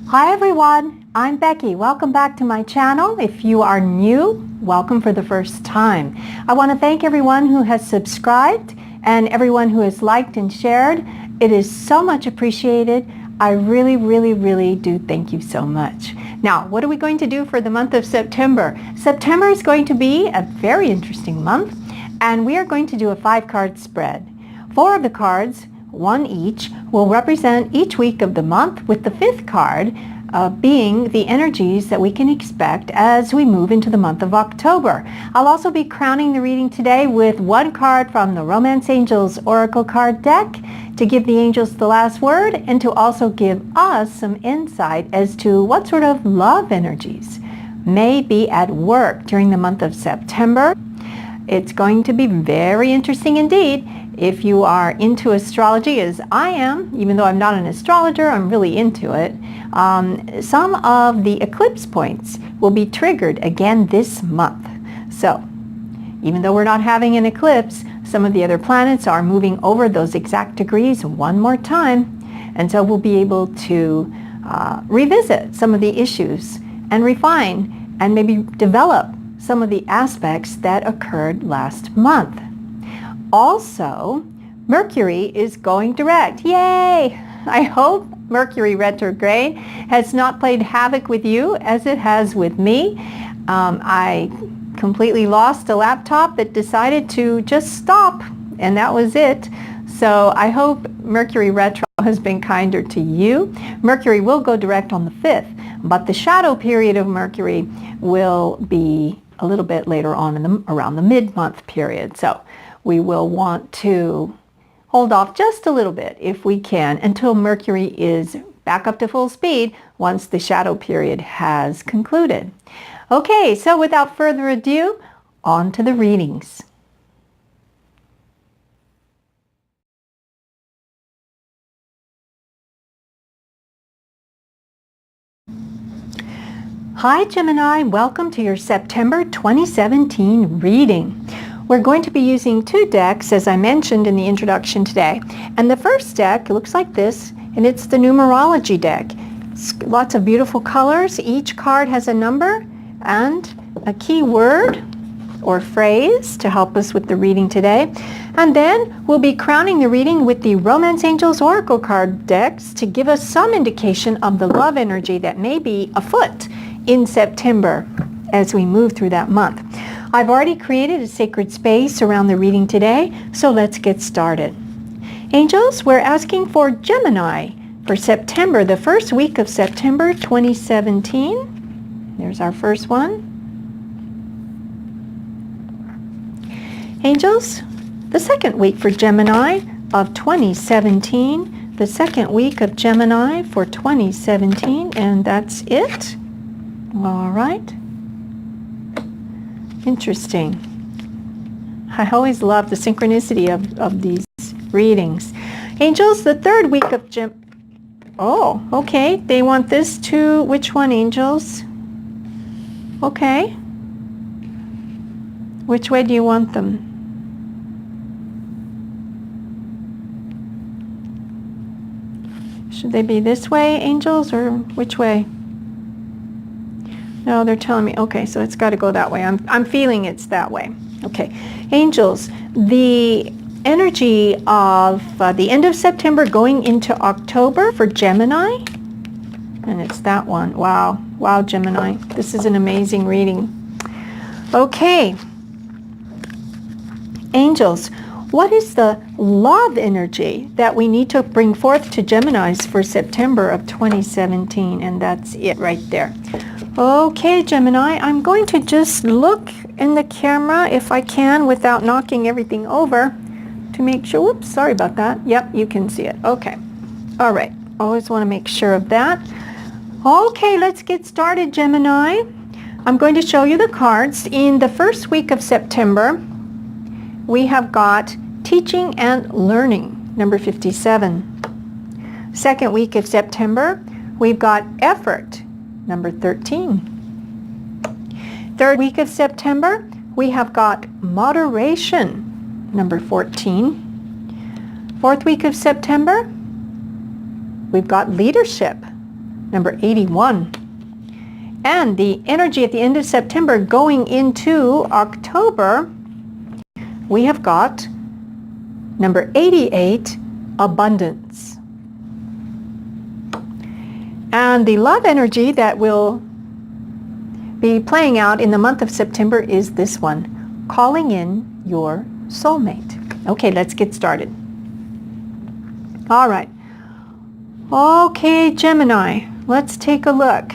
Hi everyone, I'm Becky. Welcome back to my channel. If you are new, welcome for the first time. I want to thank everyone who has subscribed and everyone who has liked and shared. It is so much appreciated. I really do thank you so much. Now, what are we going to do for the month of September? September is going to be a very interesting month, and we are going to do a 5-card spread. 4 of the cards, one each, will represent each week of the month, with the 5th card being the energies that we can expect as we move into the month of October. I'll also be crowning the reading today with 1 card from the Romance Angels Oracle card deck to give the angels the last word and to also give us some insight as to what sort of love energies may be at work during the month of September. It's going to be very interesting indeed. If you are into astrology, as I am, even though I'm not an astrologer, I'm really into it, some of the eclipse points will be triggered again this month. So, even though we're not having an eclipse, some of the other planets are moving over those exact degrees one more time, and so we'll be able to revisit some of the issues and refine and maybe develop some of the aspects that occurred last month. Also, Mercury is going direct. Yay! I hope Mercury retrograde has not played havoc with you as it has with me. I completely lost a laptop that decided to just stop, and that was it. So I hope Mercury retro has been kinder to you. Mercury will go direct on the 5th, but the shadow period of Mercury will be a little bit later on around the mid-month period. So we will want to hold off just a little bit if we can until Mercury is back up to full speed once the shadow period has concluded. Okay, so without further ado, on to the readings. Hi Gemini, welcome to your September 2017 reading. We're going to be using 2 decks, as I mentioned in the introduction today. And the first deck looks like this, and it's the Numerology deck. It's lots of beautiful colors. Each card has a number and a key word or phrase to help us with the reading today. And then we'll be crowning the reading with the Romance Angels Oracle card decks to give us some indication of the love energy that may be afoot in September as we move through that month. I've already created a sacred space around the reading today, so let's get started. Angels, we're asking for Gemini for September, the first week of September 2017. There's our first one. Angels, the second week for Gemini of 2017, the second week of Gemini for 2017, and that's it. All right. Interesting. I always love the synchronicity of these readings. Angels, the third week of Oh, okay. They want this to... Which one, angels? Okay. Which way do you want them? Should they be this way, angels, or which way? No, they're telling me, okay, so it's got to go that way. I'm feeling it's that way. Okay. Angels, the energy of the end of September going into October for Gemini, and it's that one. Wow. Wow, Gemini. This is an amazing reading. Okay. Angels, what is the love energy that we need to bring forth to Geminis for September of 2017? And that's it right there. Okay, Gemini, I'm going to just look in the camera if I can without knocking everything over to make sure. Whoops, sorry about that. Yep, you can see it. Okay. All right. Always want to make sure of that. Okay, let's get started, Gemini. I'm going to show you the cards. In the first week of September, we have got Teaching and Learning, number 57. Second week of September, we've got Effort, number 13. Third week of September, we have got Moderation, number 14. Fourth week of September, we've got Leadership, number 81. And the energy at the end of September going into October, we have got number 88, abundance. And the love energy that will be playing out in the month of September is this one, calling in your soulmate. Okay, let's get started. All right. Okay, Gemini, let's take a look.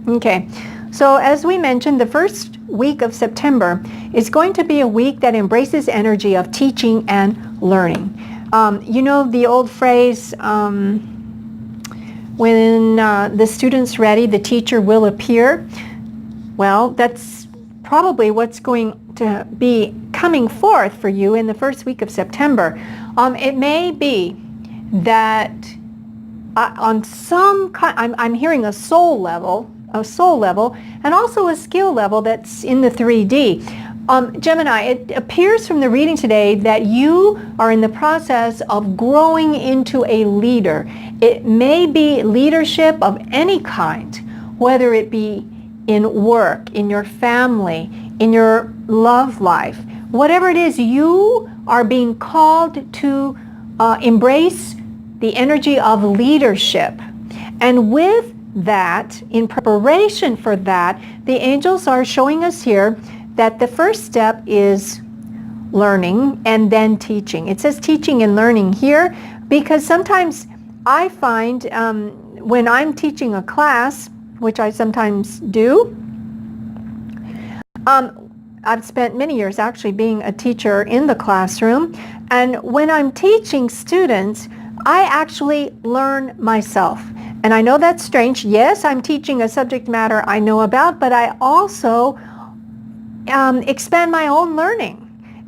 Okay, so as we mentioned, the first week of September is going to be a week that embraces energy of teaching and learning. You know the old phrase, when the student's ready, the teacher will appear. Well, that's probably what's going to be coming forth for you in the first week of September. It may be that on some kind, I'm hearing a soul level, and also a skill level that's in the 3D. Gemini, it appears from the reading today that you are in the process of growing into a leader. It may be leadership of any kind, whether it be in work, in your family, in your love life. Whatever it is, you are being called to embrace the energy of leadership. And with that, in preparation for that, the angels are showing us here that the first step is learning and then teaching. It says teaching and learning here because sometimes I find when I'm teaching a class, which I sometimes do, I've spent many years actually being a teacher in the classroom, and when I'm teaching students, I actually learn myself. And I know that's strange. Yes, I'm teaching a subject matter I know about, but I also expand my own learning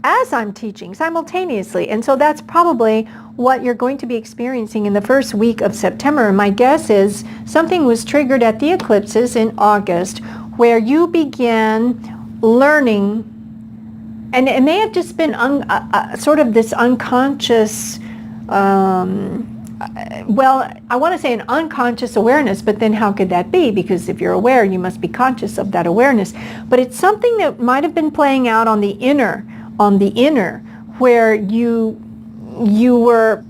as I'm teaching simultaneously. And so that's probably what you're going to be experiencing in the first week of September. My guess is something was triggered at the eclipses in August where you began learning, and it may have just been sort of this unconscious, well, I want to say an unconscious awareness, but then how could that be? Because if you're aware, you must be conscious of that awareness. But it's something that might have been playing out on the inner, where you were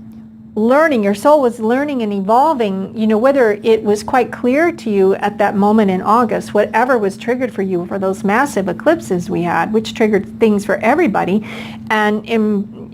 learning, your soul was learning and evolving, you know, whether it was quite clear to you at that moment in August, whatever was triggered for you for those massive eclipses we had, which triggered things for everybody, and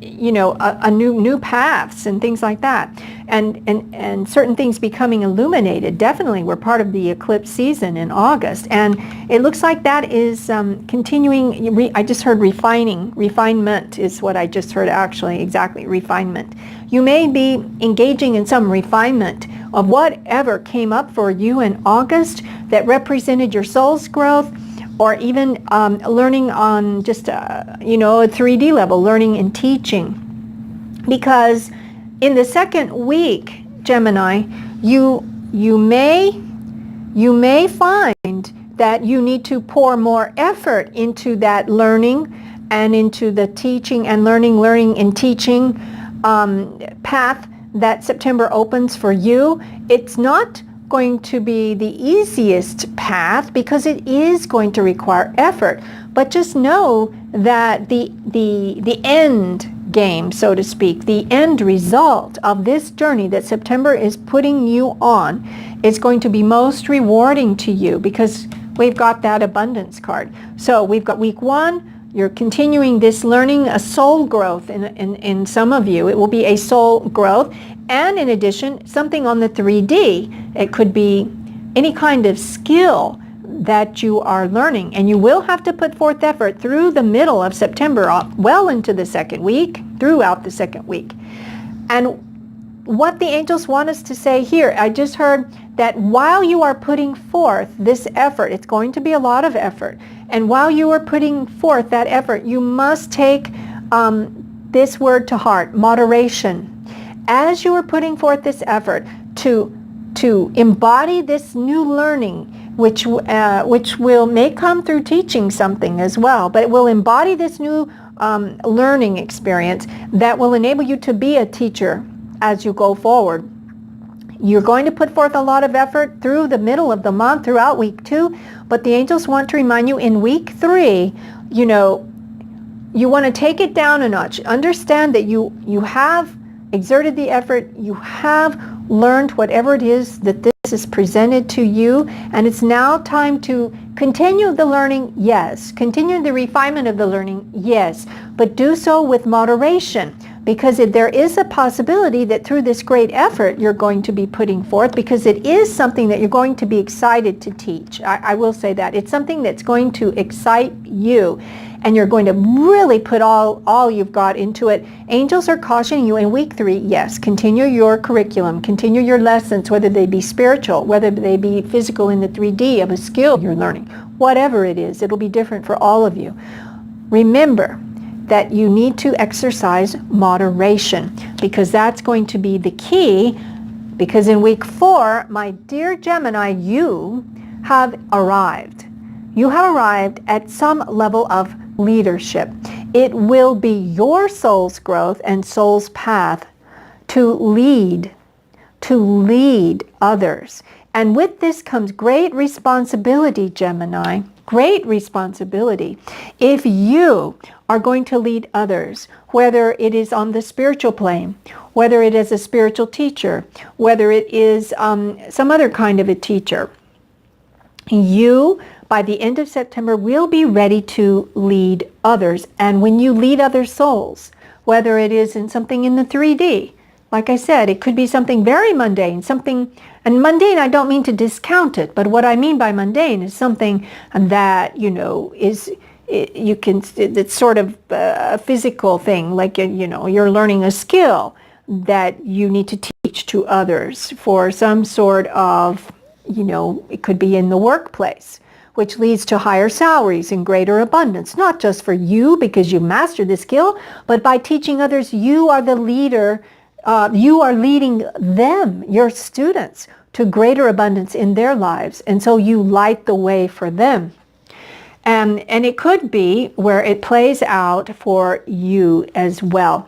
you know, a new paths and things like that, and certain things becoming illuminated definitely were part of the eclipse season in August. And it looks like that is continuing. I just heard refinement is what I just heard, actually, exactly, refinement. You may be engaging in some refinement of whatever came up for you in August that represented your soul's growth, or even learning on just, you know, a 3D level, learning and teaching. Because in the second week, Gemini, you may find that you need to pour more effort into that learning and into the teaching and learning and teaching path that September opens for you. It's not going to be the easiest path because it is going to require effort, but just know that the end game, so to speak, the end result of this journey that September is putting you on is going to be most rewarding to you, because we've got that abundance card. So we've got week 1. You're continuing this learning, a soul growth in some of you. It will be a soul growth. And in addition, something on the 3D. It could be any kind of skill that you are learning. And you will have to put forth effort through the middle of September, well into the second week, throughout the second week. And what the angels want us to say here, I just heard that while you are putting forth this effort, it's going to be a lot of effort. And while you are putting forth that effort, you must take this word to heart, moderation. As you are putting forth this effort to embody this new learning, which may come through teaching something as well, but it will embody this new learning experience that will enable you to be a teacher as you go forward. You're going to put forth a lot of effort through the middle of the month, throughout week 2, but the angels want to remind you in week 3, you know, you want to take it down a notch. Understand that you have exerted the effort, you have learned whatever it is that this is presented to you, and it's now time to continue the learning, yes. Continue the refinement of the learning, yes. But do so with moderation, because there is a possibility that through this great effort you're going to be putting forth, because it is something that you're going to be excited to teach. I will say that. It's something that's going to excite you, and you're going to really put all you've got into it. Angels are cautioning you in week 3, yes, continue your curriculum, continue your lessons, whether they be spiritual, whether they be physical in the 3D of a skill you're learning, whatever it is, it'll be different for all of you. Remember that you need to exercise moderation, because that's going to be the key, because in week 4, my dear Gemini, you have arrived. You have arrived at some level of leadership. It will be your soul's growth and soul's path to lead others. And with this comes great responsibility, Gemini, great responsibility. If you are going to lead others, whether it is on the spiritual plane, whether it is a spiritual teacher, whether it is some other kind of a teacher, you, by the end of September, will be ready to lead others. And when you lead other souls, whether it is in something in the 3D, like I said, it could be something very mundane, and mundane, I don't mean to discount it, but what I mean by mundane is something that, you know, it's sort of a physical thing, like, you know, you're learning a skill that you need to teach to others for some sort of, you know, it could be in the workplace, which leads to higher salaries and greater abundance, not just for you because you mastered the skill, but by teaching others, you are the leader. You are leading them, your students, to greater abundance in their lives. And so you light the way for them. And it could be where it plays out for you as well.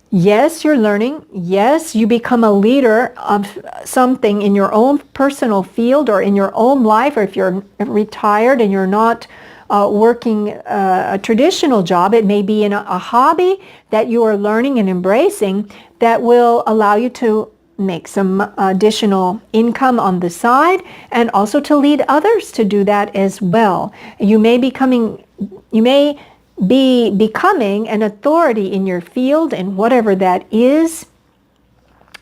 Yes, you're learning. Yes, you become a leader of something in your own personal field or in your own life, or if you're retired and you're not working a traditional job, it may be in a hobby that you are learning and embracing that will allow you to make some additional income on the side, and also to lead others to do that as well. You may be becoming an authority in your field, and whatever that is,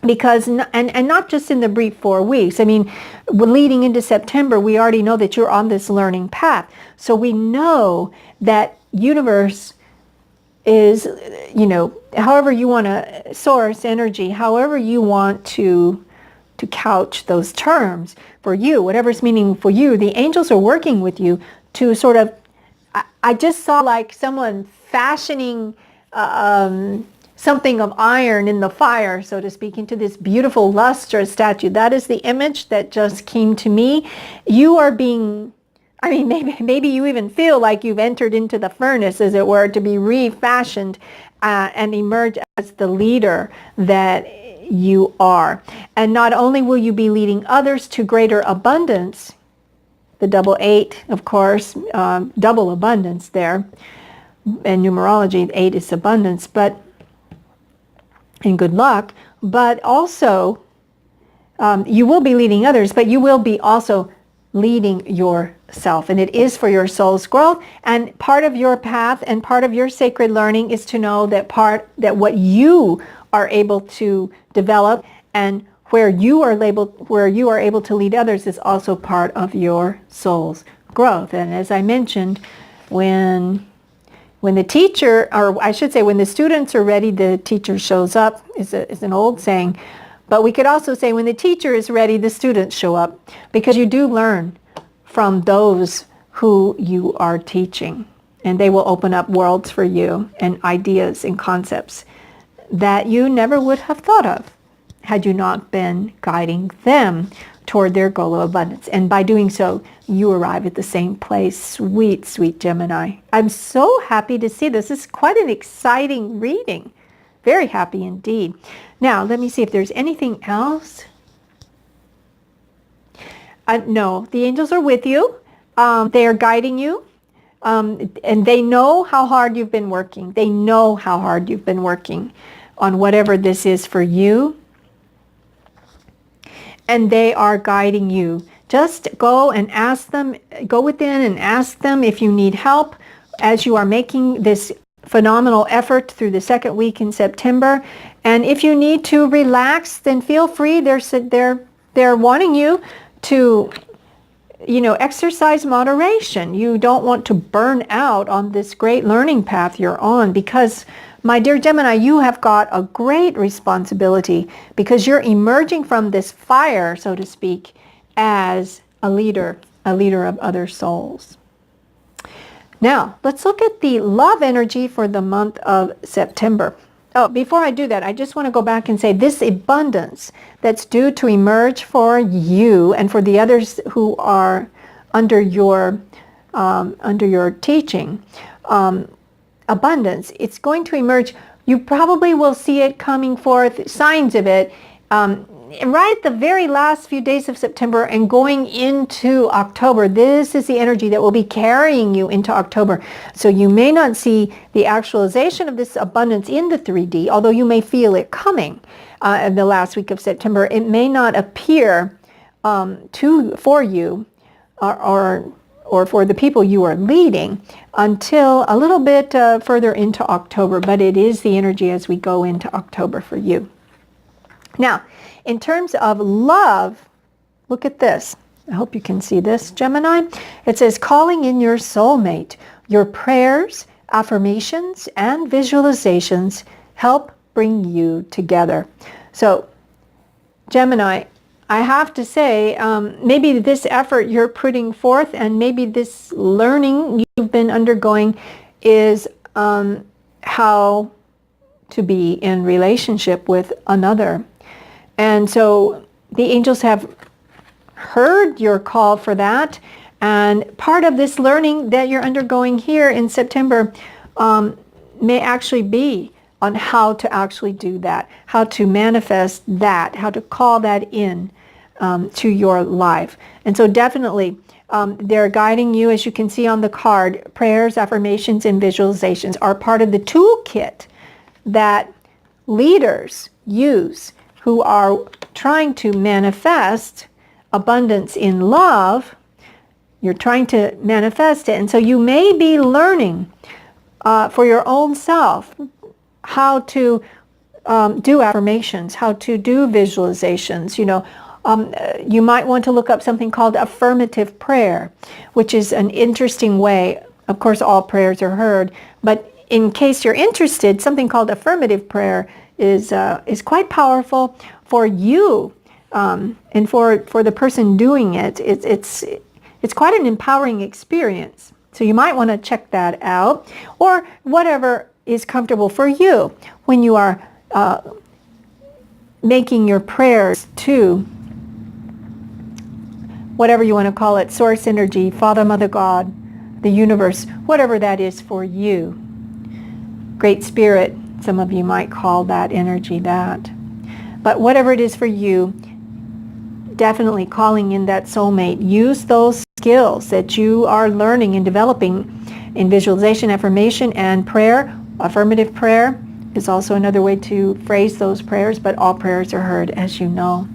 because, and not just in the brief 4 weeks. I mean, leading into September, we already know that you're on this learning path. So we know that universe is, you know, however you want to source energy, however you want to couch those terms for you, whatever's meaning for you, the angels are working with you to sort of, I just saw like someone fashioning something of iron in the fire, so to speak, into this beautiful lustrous statue. That is the image that just came to me. You are being, I mean, maybe you even feel like you've entered into the furnace, as it were, to be refashioned and emerge as the leader that you are. And not only will you be leading others to greater abundance, the double 8, of course, double abundance there. In numerology, 8 is abundance, but and good luck, but also you will be leading others, but you will be also leading yourself, and it is for your soul's growth. And part of your path and part of your sacred learning is to know that what you are able to develop and where you are able to lead others is also part of your soul's growth. And as I mentioned, when the teacher, or I should say when the students are ready, the teacher shows up, is an old saying. But we could also say when the teacher is ready, the students show up, because you do learn from those who you are teaching. And they will open up worlds for you and ideas and concepts that you never would have thought of had you not been guiding them toward their goal of abundance. And by doing so, you arrive at the same place. Sweet, sweet Gemini. I'm so happy to see this. This is quite an exciting reading. Very happy indeed. Now, let me see if there's anything else No, the angels are with you. They are guiding you. And they know how hard you've been working. They know how hard you've been working on whatever this is for you. And they are guiding you. Just go and ask them, go within and ask them if you need help as you are making this phenomenal effort through the second week in September. And if you need to relax, then feel free. They're wanting you to, exercise moderation. You don't want to burn out on this great learning path you're on, because, my dear Gemini, you have got a great responsibility, because you're emerging from this fire, so to speak, as a leader of other souls. Now, let's look at the love energy for the month of September. Oh, before I do that, I just want to go back and say this abundance that's due to emerge for you and for the others who are under your teaching, abundance, it's going to emerge. You probably will see it coming forth, signs of it, right at the very last few days of September and going into October. This is the energy that will be carrying you into October. So you may not see the actualization of this abundance in the 3D, although you may feel it coming in the last week of September. It may not appear for you or for the people you are leading until a little bit further into October, but it is the energy as we go into October for you. Now, in terms of love, look at this. I hope you can see this, Gemini. It says, calling in your soulmate. Your prayers, affirmations, and visualizations help bring you together. So, Gemini, I have to say, maybe this effort you're putting forth and maybe this learning you've been undergoing is how to be in relationship with another. And so the angels have heard your call for that. And part of this learning that you're undergoing here in September may actually be on how to actually do that, how to manifest that, how to call that in to your life. And so definitely they're guiding you, as you can see on the card. Prayers, affirmations, and visualizations are part of the toolkit that leaders use who are trying to manifest abundance in love. You're trying to manifest it. And so you may be learning for your own self how to do affirmations, how to do visualizations. You might want to look up something called affirmative prayer, which is an interesting way. Of course, all prayers are heard, but in case you're interested, something called affirmative prayer is quite powerful for you and for the person doing it. It's quite an empowering experience. So you might want to check that out, or whatever is comfortable for you when you are making your prayers to whatever you want to call it, source energy, Father, Mother, God, the universe, whatever that is for you. Great Spirit, some of you might call that energy that. But whatever it is for you, definitely calling in that soulmate. Use those skills that you are learning and developing in visualization, affirmation, and prayer. Affirmative prayer is also another way to phrase those prayers, but all prayers are heard, as you know.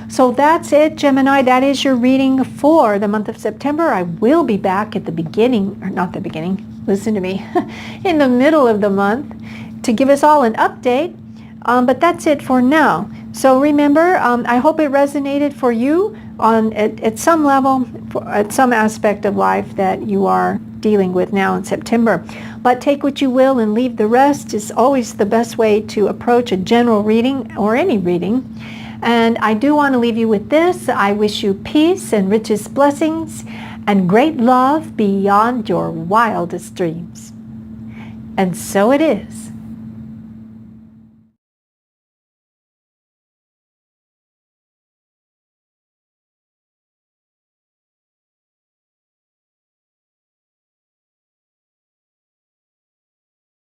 So that's it, Gemini. That is your reading for the month of September. I will be back at the beginning, or not the beginning, listen to me, in the middle of the month to give us all an update. But that's it for now. So remember, I hope it resonated for you at some level, at some aspect of life that you are dealing with now in September. But take what you will and leave the rest is always the best way to approach a general reading or any reading. And I do want to leave you with this. I wish you peace and richest blessings and great love beyond your wildest dreams. And so it is.